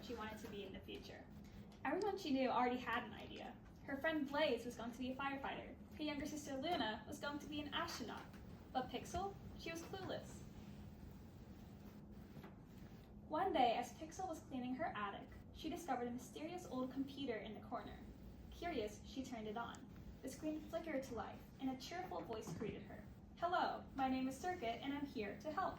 what she wanted to be in the future. Everyone she knew already had an idea. Her friend Blaze was going to be a firefighter. Her younger sister Luna was going to be an astronaut. But Pixel, she was clueless. One day, as Pixel was cleaning her attic, she discovered a mysterious old computer in the corner. Curious, she turned it on. The screen flickered to life, and a cheerful voice greeted her. "Hello, my name is Circuit, and I'm here to help."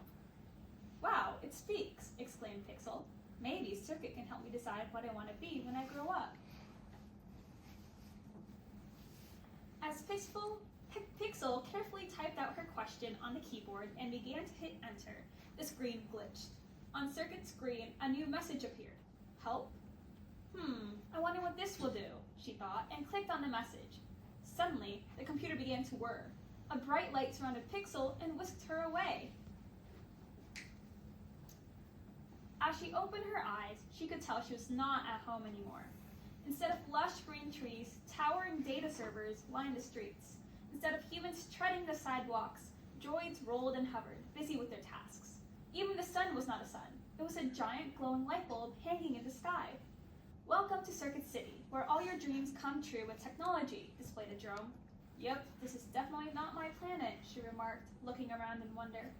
"Wow, it speaks," exclaimed Pixel. "Maybe Circuit can help me decide what I want to be when I grow up." As Pixel carefully typed out her question on the keyboard and began to hit enter, the screen glitched. On Circuit's screen, a new message appeared. "Help? I wonder what this will do," she thought, and clicked on the message. Suddenly, the computer began to whir. A bright light surrounded Pixel and whisked her away. As she opened her eyes, she could tell she was not at home anymore. Instead of lush green trees, towering data servers lined the streets. Instead of humans treading the sidewalks, droids rolled and hovered, busy with their tasks. Even the sun was not a sun. It was a giant glowing light bulb hanging in the sky. "Welcome to Circuit City, where all your dreams come true with technology," displayed a drone. "Yep, this is definitely not my planet," she remarked, looking around in wonder.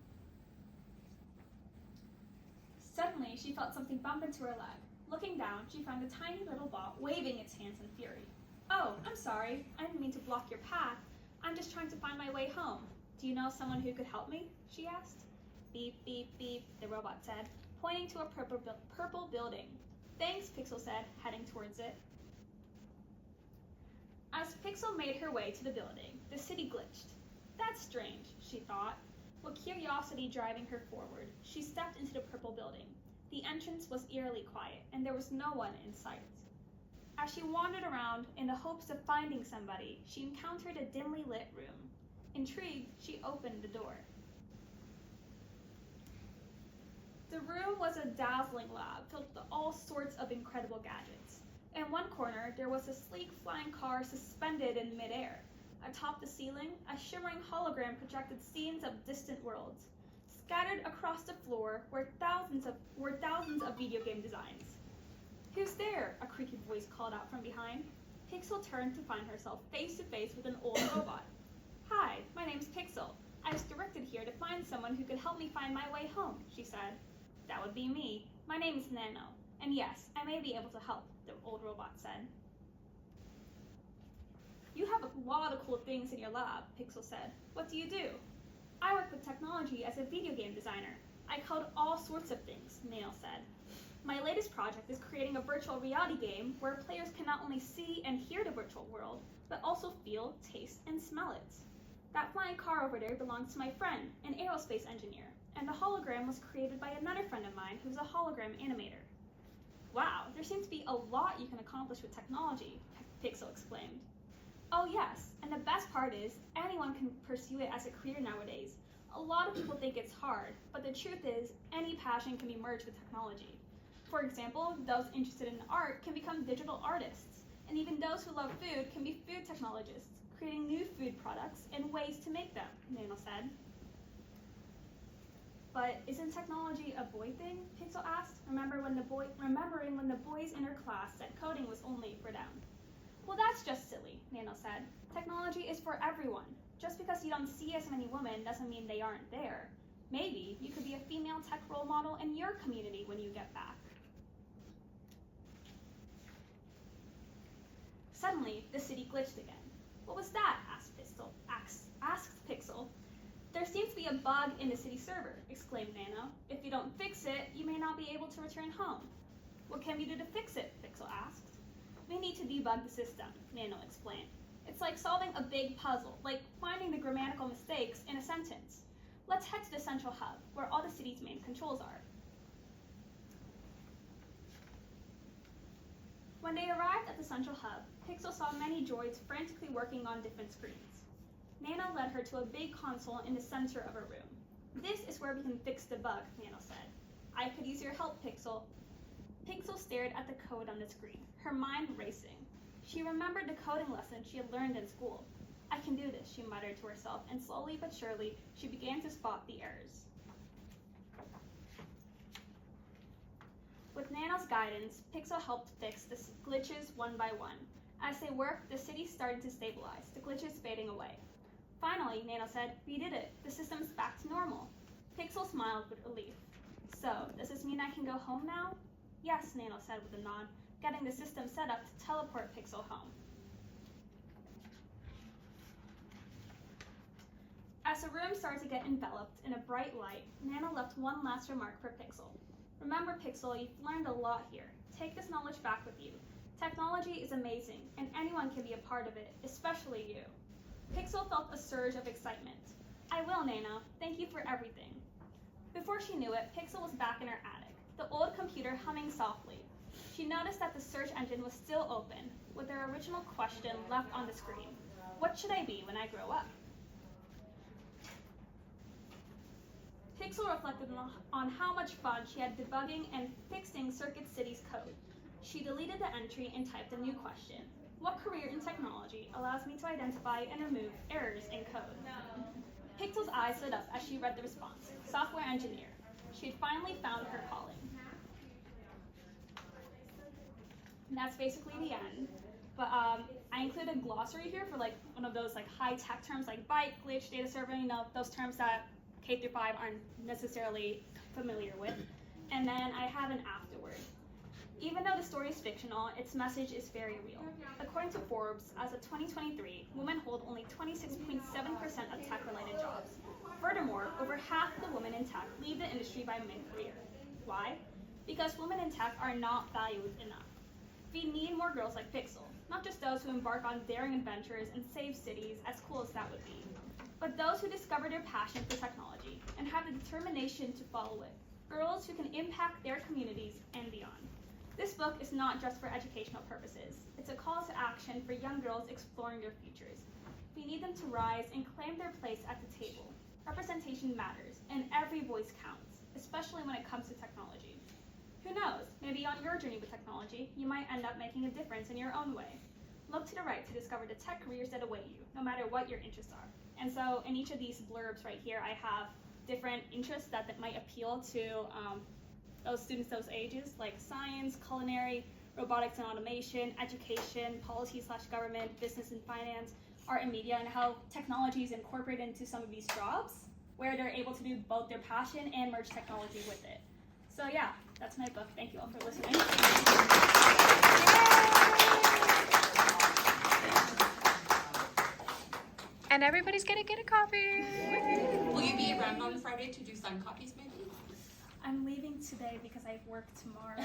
Suddenly, she felt something bump into her leg. Looking down, she found a tiny little bot waving its hands in fury. "Oh, I'm sorry. I didn't mean to block your path. I'm just trying to find my way home. Do you know someone who could help me?" she asked. "Beep, beep, beep," the robot said, pointing to a purple building. "Thanks," Pixel said, heading towards it. As Pixel made her way to the building, the city glitched. "That's strange," she thought. With curiosity driving her forward, she stepped into the purple building. The entrance was eerily quiet, and there was no one in sight. As she wandered around in the hopes of finding somebody, she encountered a dimly lit room. Intrigued, she opened the door. The room was a dazzling lab filled with all sorts of incredible gadgets. In one corner, there was a sleek flying car suspended in midair. Atop the ceiling, a shimmering hologram projected scenes of distant worlds. Scattered across the floor were thousands of video game designs. "Who's there?" a creaky voice called out from behind. Pixel turned to find herself face to face with an old robot. "Hi, my name's Pixel. I was directed here to find someone who could help me find my way home," she said. "That would be me. My name is Nano, and yes, I may be able to help," the old robot said. "You have a lot of cool things in your lab," Pixel said. "What do you do?" "I work with technology as a video game designer. I code all sorts of things," Nano said. "My latest project is creating a virtual reality game where players can not only see and hear the virtual world, but also feel, taste, and smell it. That flying car over there belongs to my friend, an aerospace engineer, and the hologram was created by another friend of mine who's a hologram animator." "Wow, there seems to be a lot you can accomplish with technology," Pixel exclaimed. "Oh yes, and the best part is anyone can pursue it as a career nowadays. A lot of people think it's hard, but the truth is any passion can be merged with technology. For example, those interested in art can become digital artists, and even those who love food can be food technologists, creating new food products and ways to make them," Nano said. "But isn't technology a boy thing?" Pixel asked, remembering when the boys in her class said coding was only for them. "Well, that's just silly," Nano said. "Technology is for everyone. Just because you don't see as many women doesn't mean they aren't there. Maybe you could be a female tech role model in your community when you get back." Suddenly, the city glitched again. "What was that?" asked Pixel. "There seems to be a bug in the city server," exclaimed Nano. "If you don't fix it, you may not be able to return home." "What can we do to fix it?" Pixel asked. "We need to debug the system," Nano explained. "It's like solving a big puzzle, like finding the grammatical mistakes in a sentence. Let's head to the central hub, where all the city's main controls are." When they arrived at the central hub, Pixel saw many droids frantically working on different screens. Nano led her to a big console in the center of her room. "This is where we can fix the bug," Nano said. "I could use your help, Pixel." Pixel stared at the code on the screen, her mind racing. She remembered the coding lesson she had learned in school. "I can do this," she muttered to herself, and slowly but surely, she began to spot the errors. With Nano's guidance, Pixel helped fix the glitches one by one. As they worked, the city started to stabilize, the glitches fading away. Finally, Nano said, "We did it. The system's back to normal." Pixel smiled with relief. "So, does this mean I can go home now?" "Yes," Nano said with a nod, getting the system set up to teleport Pixel home. As the room started to get enveloped in a bright light, Nano left one last remark for Pixel. "Remember, Pixel, you've learned a lot here. Take this knowledge back with you. Technology is amazing, and anyone can be a part of it, especially you." Pixel felt a surge of excitement. "I will, Nano. Thank you for everything." Before she knew it, Pixel was back in her attic, the old computer humming softly. She noticed that the search engine was still open, with their original question left on the screen. What should I be when I grow up? Pixel reflected on how much fun she had debugging and fixing Circuit City's code. She deleted the entry and typed a new question. What career in technology allows me to identify and remove errors in code? Pixel's eyes lit up as she read the response. Software engineer. She had finally found her calling. And that's basically the end. But I included a glossary here for one of those high-tech terms like byte, glitch, data server, those terms that K through 5 aren't necessarily familiar with. And then I have an afterword. Even though the story is fictional, its message is very real. According to Forbes, as of 2023, women hold only 26.7% of tech-related jobs. Furthermore, over half the women in tech leave the industry by mid-career. Why? Because women in tech are not valued enough. We need more girls like Pixel, not just those who embark on daring adventures and save cities, as cool as that would be, but those who discover their passion for technology and have the determination to follow it. Girls who can impact their communities and beyond. This book is not just for educational purposes. It's a call to action for young girls exploring their futures. We need them to rise and claim their place at the table. Representation matters, and every voice counts, especially when it comes to technology. Who knows, maybe on your journey with technology, you might end up making a difference in your own way. Look to the right to discover the tech careers that await you, no matter what your interests are. And so in each of these blurbs right here, I have different interests that might appeal to those students, those ages, like science, culinary, robotics and automation, education, policy/government, business and finance, art and media, and how technology is incorporated into some of these jobs where they're able to do both their passion and merge technology with it. So yeah, that's my book. Thank you all for listening. And everybody's gonna get a copy. Will you be around on Friday to do signed copies maybe? I'm leaving today because I work tomorrow.